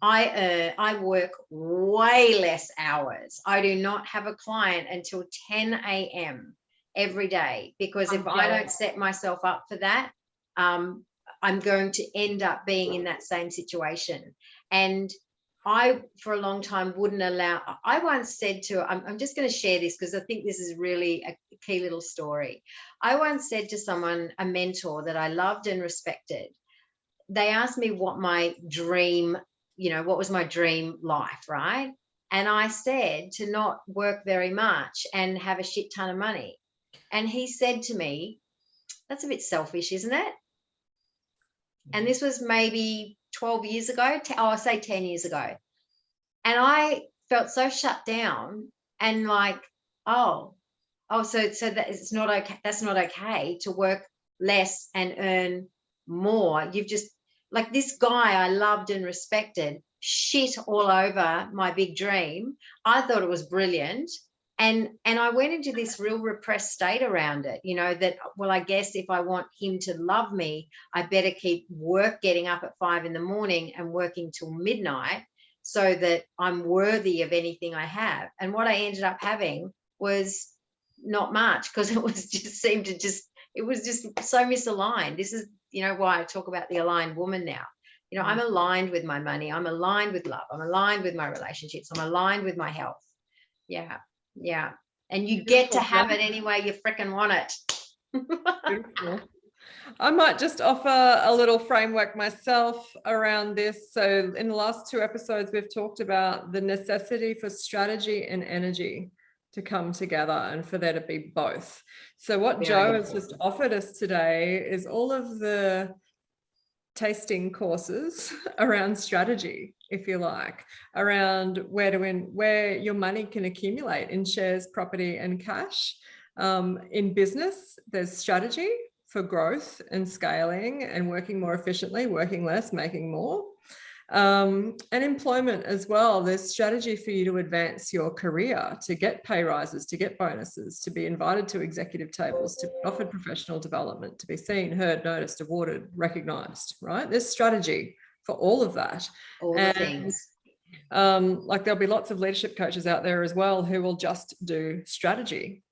I work way less hours. I do not have a client until 10 a.m. every day, because if I don't set myself up for that, I'm going to end up being in that same situation. And I, for a long time, wouldn't allow. I once said I'm just going to share this because I think this is really a key little story. I once said to someone, a mentor that I loved and respected, they asked me what my dream, what was my dream life, right? And I said to not work very much and have a shit ton of money. And he said to me, that's a bit selfish, isn't it? And this was maybe 12 years ago, I say 10 years ago. And I felt so shut down and like, oh, so that it's not okay. That's not okay to work less and earn more. You've just, like, this guy I loved and respected shit all over my big dream. I thought it was brilliant. And I went into this real repressed state around it, that, well, I guess if I want him to love me, I better keep getting up at 5 a.m. and working till midnight so that I'm worthy of anything I have. And what I ended up having was not much, because it was just it was just so misaligned. This is, why I talk about the aligned woman now. I'm aligned with my money. I'm aligned with love. I'm aligned with my relationships. I'm aligned with my health. Yeah. Yeah. And you get to have it any way you frickin' want it. Beautiful. I might just offer a little framework myself around this. So in the last 2 episodes, we've talked about the necessity for strategy and energy to come together and for there to be both. So what Jo has just offered us today is all of the tasting courses around strategy, if you like, around where your money can accumulate in shares, property, and cash. In business, there's strategy for growth and scaling and working more efficiently, working less, making more. And employment as well. There's strategy for you to advance your career, to get pay rises, to get bonuses, to be invited to executive tables, to be offered professional development, to be seen, heard, noticed, awarded, recognized, right? There's strategy for all of that. All the things. Like there'll be lots of leadership coaches out there as well who will just do strategy.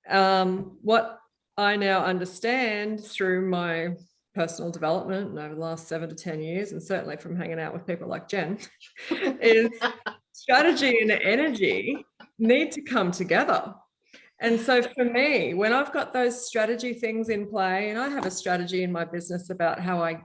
What I now understand through my personal development and over the last 7 to 10 years, and certainly from hanging out with people like Jen, is strategy and energy need to come together. And so for me, when I've got those strategy things in play, and I have a strategy in my business about how I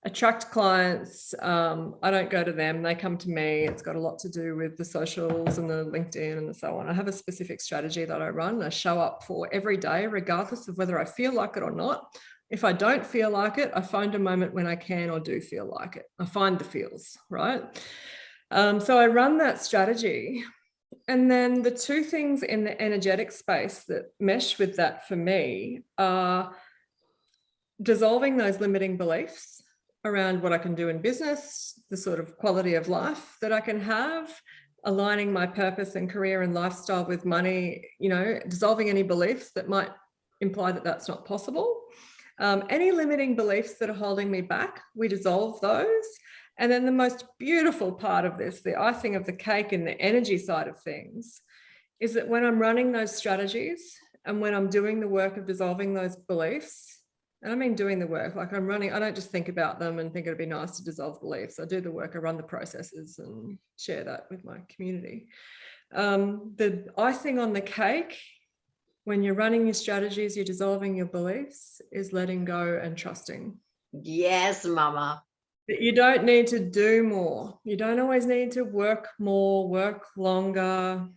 attract clients, I don't go to them, they come to me. It's got a lot to do with the socials and the LinkedIn and so on. I have a specific strategy that I run. I show up for every day, regardless of whether I feel like it or not. If I don't feel like it, I find a moment when I can or do feel like it. I find the feels, right? So I run that strategy. And then the 2 things in the energetic space that mesh with that for me are dissolving those limiting beliefs around what I can do in business, the sort of quality of life that I can have, aligning my purpose and career and lifestyle with money, dissolving any beliefs that might imply that that's not possible. Any limiting beliefs that are holding me back, we dissolve those. And then the most beautiful part of this, the icing of the cake and the energy side of things, is that when I'm running those strategies and when I'm doing the work of dissolving those beliefs, and I mean doing the work, like I don't just think about them and think it'd be nice to dissolve beliefs. I do the work, I run the processes and share that with my community. The icing on the cake, when you're running your strategies, you're dissolving your beliefs, is letting go and trusting. Yes, mama. That you don't need to do more. You don't always need to work more, work longer,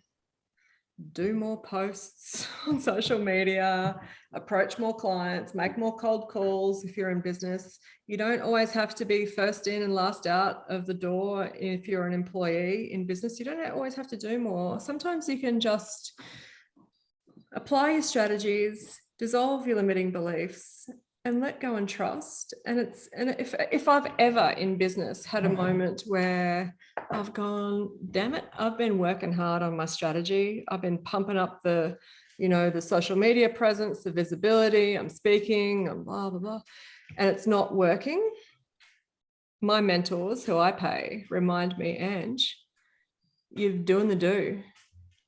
do more posts on social media, approach more clients, make more cold calls if you're in business. You don't always have to be first in and last out of the door if you're an employee in business. You don't always have to do more. Sometimes you can just apply your strategies, dissolve your limiting beliefs, and let go and trust. And if I've ever in business had a moment where I've gone, damn it, I've been working hard on my strategy. I've been pumping up the social media presence, the visibility, I'm speaking, I'm blah, blah, blah, and it's not working. My mentors who I pay remind me, Ange, you're doing the do.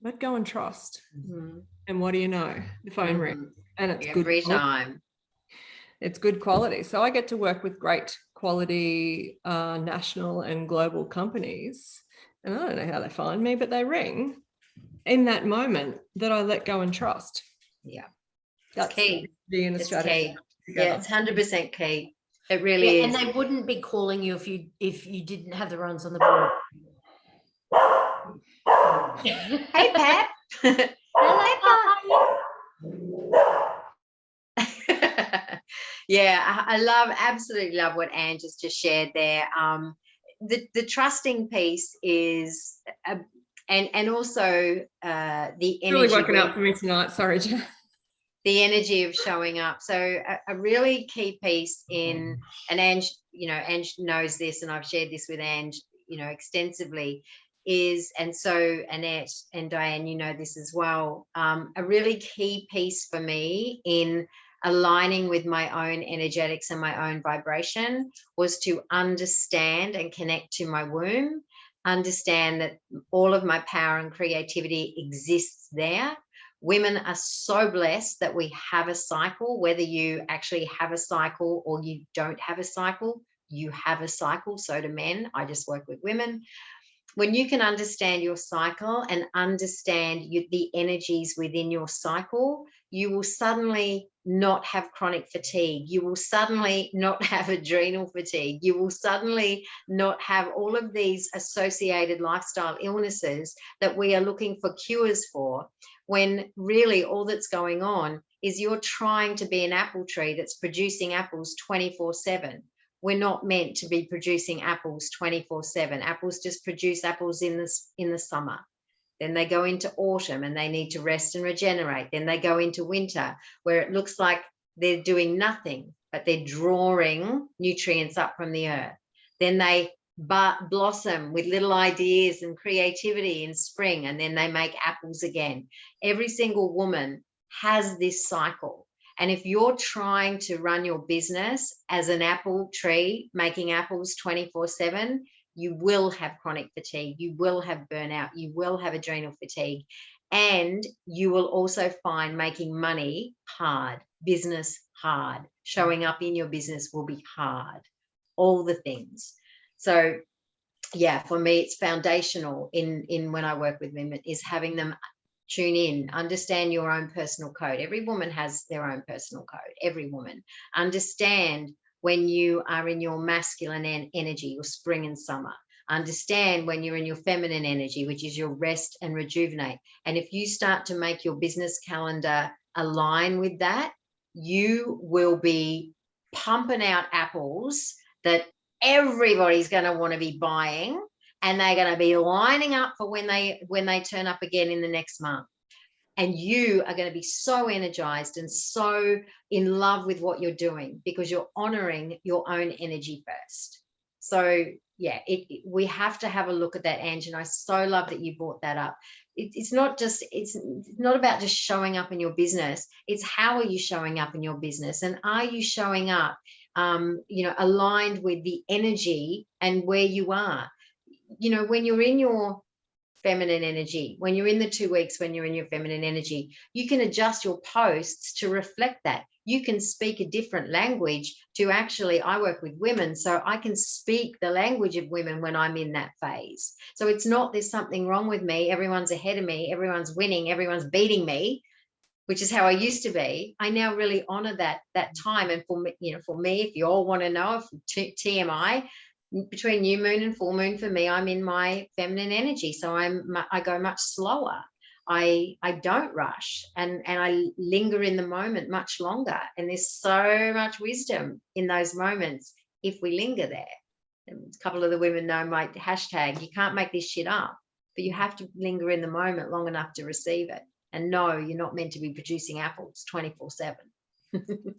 Let go and trust. Mm-hmm. And what do you know? The phone rings, and it's every time. It's good quality. So I get to work with great quality national and global companies. And I don't know how they find me, but they ring in that moment that I let go and trust. Yeah. That's key. It's strategy. Key. Yeah, it's 100% key. It really is. And they wouldn't be calling you if you didn't have the runs on the board. Hey, Pat. Hello, yeah, I absolutely love what Ange has just shared there. The trusting piece is And also the Really energy. working out for me tonight. Sorry, Jen. The energy of showing up. So a really key piece in, and Ange, Ange knows this, and I've shared this with Ange, extensively, is, and so Annette and Diane, this as well, a really key piece for me in aligning with my own energetics and my own vibration was to understand and connect to my womb, understand that all of my power and creativity exists there. Women are so blessed that we have a cycle, whether you actually have a cycle or you don't have a cycle, you have a cycle. So do men. I just work with women. When you can understand your cycle and understand the energies within your cycle, you will suddenly not have chronic fatigue. You will suddenly not have adrenal fatigue. You will suddenly not have all of these associated lifestyle illnesses that we are looking for cures for, when really all that's going on is you're trying to be an apple tree that's producing apples 24/7. We're not meant to be producing apples 24/7. Apples just produce apples in the summer. Then they go into autumn and they need to rest and regenerate. Then they go into winter, where it looks like they're doing nothing, but they're drawing nutrients up from the earth. Then they blossom with little ideas and creativity in spring, and then they make apples again. Every single woman has this cycle. And if you're trying to run your business as an apple tree, making apples 24/7, you will have chronic fatigue, you will have burnout, you will have adrenal fatigue, and you will also find making money hard, business hard, showing up in your business will be hard, all the things. So yeah, for me, it's foundational in when I work with women, is having them tune in, understand your own personal code. Every woman has their own personal code. Every woman. Understand when you are in your masculine energy, your spring and summer. Understand when you're in your feminine energy, which is your rest and rejuvenate. And if you start to make your business calendar align with that, you will be pumping out apples that everybody's going to want to be buying, and they're going to be lining up for when they turn up again in the next month. And you are going to be so energized and so in love with what you're doing, because you're honoring your own energy first. So yeah, we have to have a look at that, Ange, and I so love that you brought that up. It's not about just showing up in your business. It's how are you showing up in your business, and are you showing up aligned with the energy and where you are. When you're in your feminine energy, when you're in the 2 weeks, when you're in your feminine energy, you can adjust your posts to reflect that. You can speak a different language to actually, I work with women, so I can speak the language of women when I'm in that phase. So it's not there's something wrong with me, everyone's ahead of me, everyone's winning, everyone's beating me, which is how I used to be. I now really honor that time. And for me, if you all want to know, TMI, between new moon and full moon, for me, I'm in my feminine energy. So I go much slower. I don't rush, and I linger in the moment much longer. And there's so much wisdom in those moments if we linger there. And a couple of the women know my hashtag, you can't make this shit up, but you have to linger in the moment long enough to receive it. And no, you're not meant to be producing apples 24/7.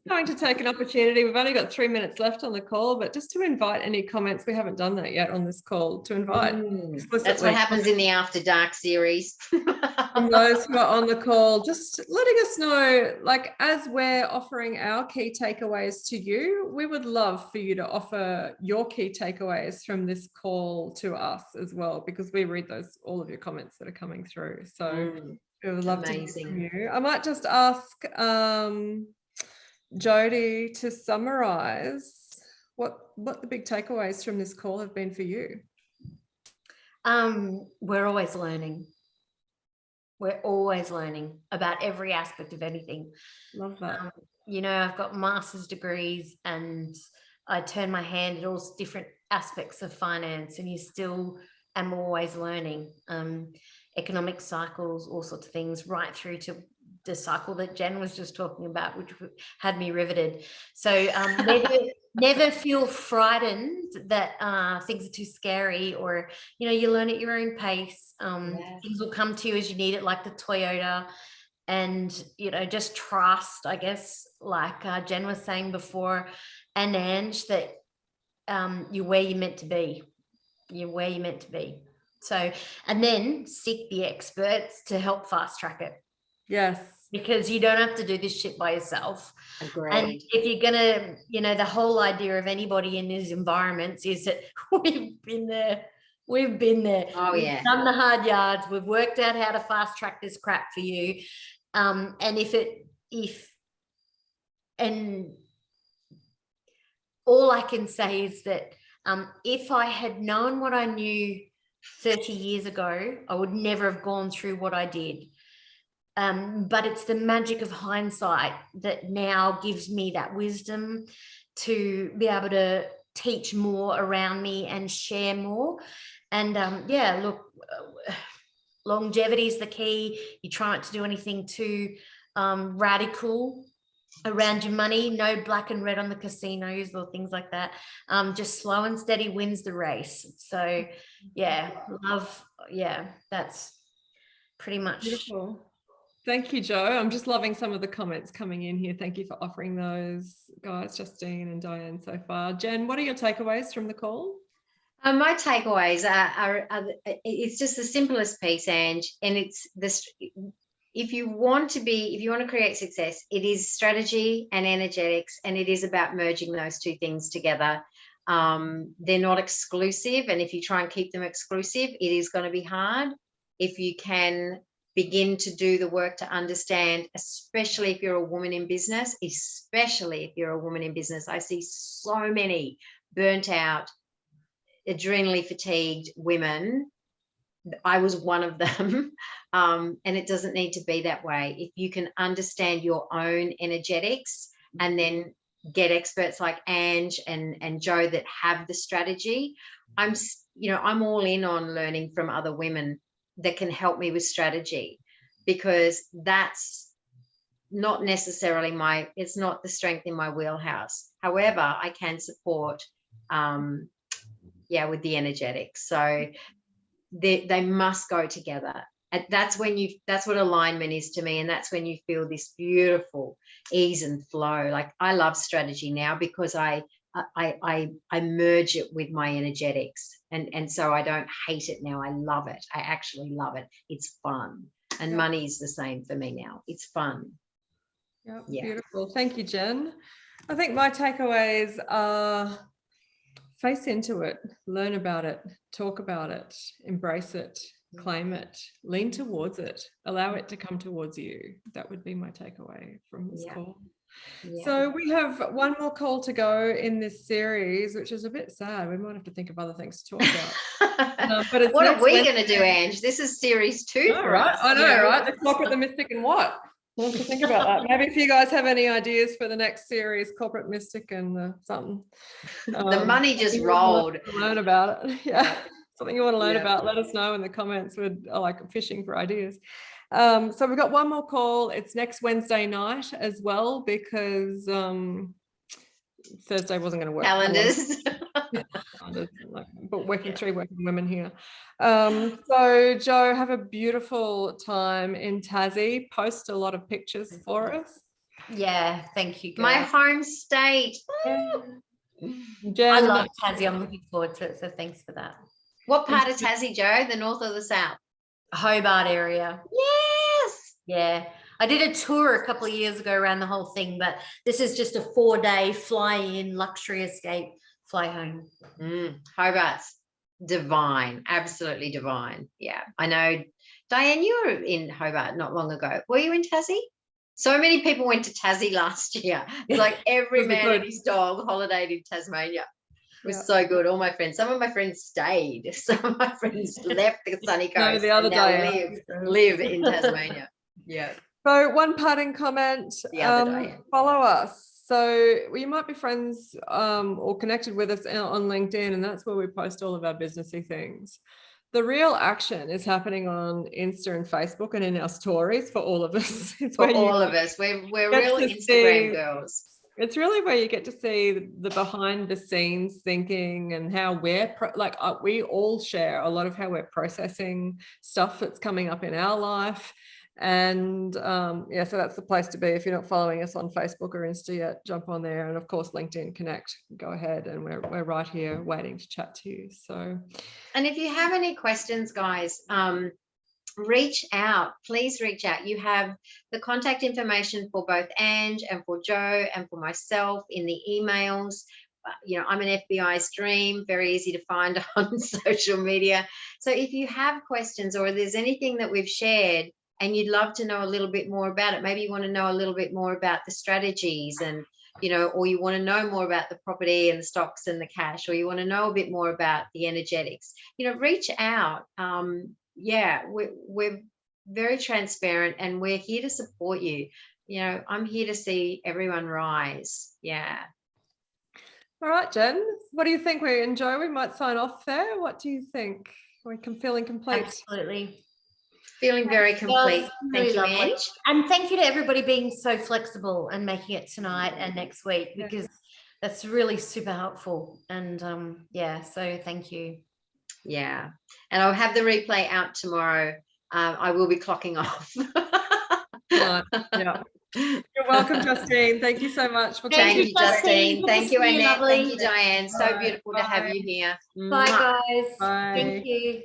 Going to take an opportunity. We've only got 3 minutes left on the call, but just to invite any comments. We haven't done that yet on this call. To invite That's what happens in the After Dark series. From those who are on the call, just letting us know, like, as we're offering our key takeaways to you, we would love for you to offer your key takeaways from this call to us as well, because we read all of your comments that are coming through. So we would love to hear from you. I might just ask Jodie to summarize what the big takeaways from this call have been for you. We're always learning. We're always learning about every aspect of anything. Love that. I've got master's degrees, and I turn my hand at all different aspects of finance, and you still am always learning. Economic cycles, all sorts of things, right through to the cycle that Jen was just talking about, which had me riveted. So Never feel frightened that things are too scary, or you learn at your own pace. Things will come to you as you need it, like the Toyota. And just trust, I guess, like Jen was saying before, and Ange, that you're where you're meant to be. You're where you're meant to be. So, and then seek the experts to help fast track it. Yes. Because you don't have to do this shit by yourself. Agreed. And if you're gonna, the whole idea of anybody in these environments is that we've been there. We've been there. Oh, We've yeah. done the hard yards. We've worked out how to fast track this crap for you. And and all I can say is that if I had known what I knew 30 years ago, I would never have gone through what I did. But it's the magic of hindsight that now gives me that wisdom to be able to teach more around me and share more. And look, longevity is the key. You try not to do anything too radical around your money. No black and red on the casinos or things like that. Just slow and steady wins the race. So that's pretty much beautiful. Thank you, Jo. I'm just loving some of the comments coming in here. Thank you for offering those, guys, Justine and Diane, so far. Jen, what are your takeaways from the call? My takeaways are it's just the simplest piece, Ange, and it's this. If you want to create success, it is strategy and energetics, and it is about merging those two things together. They're not exclusive, and if you try and keep them exclusive, it is going to be hard. If you can begin to do the work to understand, especially if you're a woman in business, I see so many burnt out, adrenally fatigued women. I was one of them. And it doesn't need to be that way. If you can understand your own energetics and then get experts like Ange and Jo that have the strategy, I'm all in on learning from other women that can help me with strategy, because that's not necessarily it's not the strength in my wheelhouse. However, I can support with the energetics. So they must go together. And that's what alignment is to me. And that's when you feel this beautiful ease and flow. Like, I love strategy now because I merge it with my energetics. And so I don't hate it now. I love it. I actually love it. It's fun. And money is the same for me now. It's fun. Yeah, beautiful. Thank you, Jen. I think my takeaways are: face into it, learn about it, talk about it, embrace it, claim it, lean towards it, allow it to come towards you. That would be my takeaway from this call. Yeah. So we have one more call to go in this series, which is a bit sad. We might have to think of other things to talk about. But what are we going to do, Ange? This is series 2 for us. I know, right? The corporate, the mystic, and what? We'll have to think about that. Maybe if you guys have any ideas for the next series, corporate mystic and something. The money just rolled. Learn about it. Yeah. Something you want to learn about, let us know in the comments. We're like fishing for ideas. So we've got one more call. It's next Wednesday night as well, because Thursday wasn't going to work. Calendars. But three working women here. So Jo, have a beautiful time in Tassie. Post a lot of pictures for us. Yeah, thank you, girl. My home state. Jen, I love Tassie. I'm looking forward to it, so thanks for that. What part of Tassie, Jo? The north or the south? Hobart area. Yes. Yeah. I did a tour a couple of years ago around the whole thing, but this is just a 4-day fly-in, luxury escape, fly home. Hobart's divine, absolutely divine. Yeah, I know. Diane, you were in Hobart not long ago. Were you in Tassie? So many people went to Tassie last year. It's like every man and his dog holidayed in Tasmania. It was so good. All my friends, some of my friends stayed. Some of my friends left the sunny coast. No, the other day live in Tasmania. Yeah. So one parting comment, follow us. So you might be friends or connected with us on LinkedIn, and that's where we post all of our businessy things. The real action is happening on Insta and Facebook and in our stories for all of us. It's for all of us. We're real Instagram girls. It's really where you get to see the behind the scenes thinking and how we're we all share a lot of how we're processing stuff that's coming up in our life. And so that's the place to be. If you're not following us on Facebook or Insta yet, jump on there. And of course, LinkedIn Connect, go ahead. And we're right here waiting to chat to you. So, and if you have any questions, guys, reach out. Please reach out. You have the contact information for both Ange and for Joe and for myself in the emails. I'm an FBI stream, very easy to find on social media. So if you have questions or there's anything that we've shared and you'd love to know a little bit more about it, maybe you want to know a little bit more about the strategies and, or you want to know more about the property and the stocks and the cash, or you want to know a bit more about the energetics, reach out. We're very transparent and we're here to support you. I'm here to see everyone rise. Yeah. All right, Jen, what do you think? We might sign off there. What do you think? We're feeling complete. Absolutely. Feeling very complete. Really Thank you, lovely. Ange. And thank you to everybody being so flexible and making it tonight and next week, because that's really super helpful. And so thank you. Yeah. And I'll have the replay out tomorrow. I will be clocking off. Right. Yeah. You're welcome, Justine. Thank you so much for Thank you, Justine. Thank you, Annette. Lovely. Thank you, Diane. So beautiful to have you here. Bye, guys. Bye. Thank you.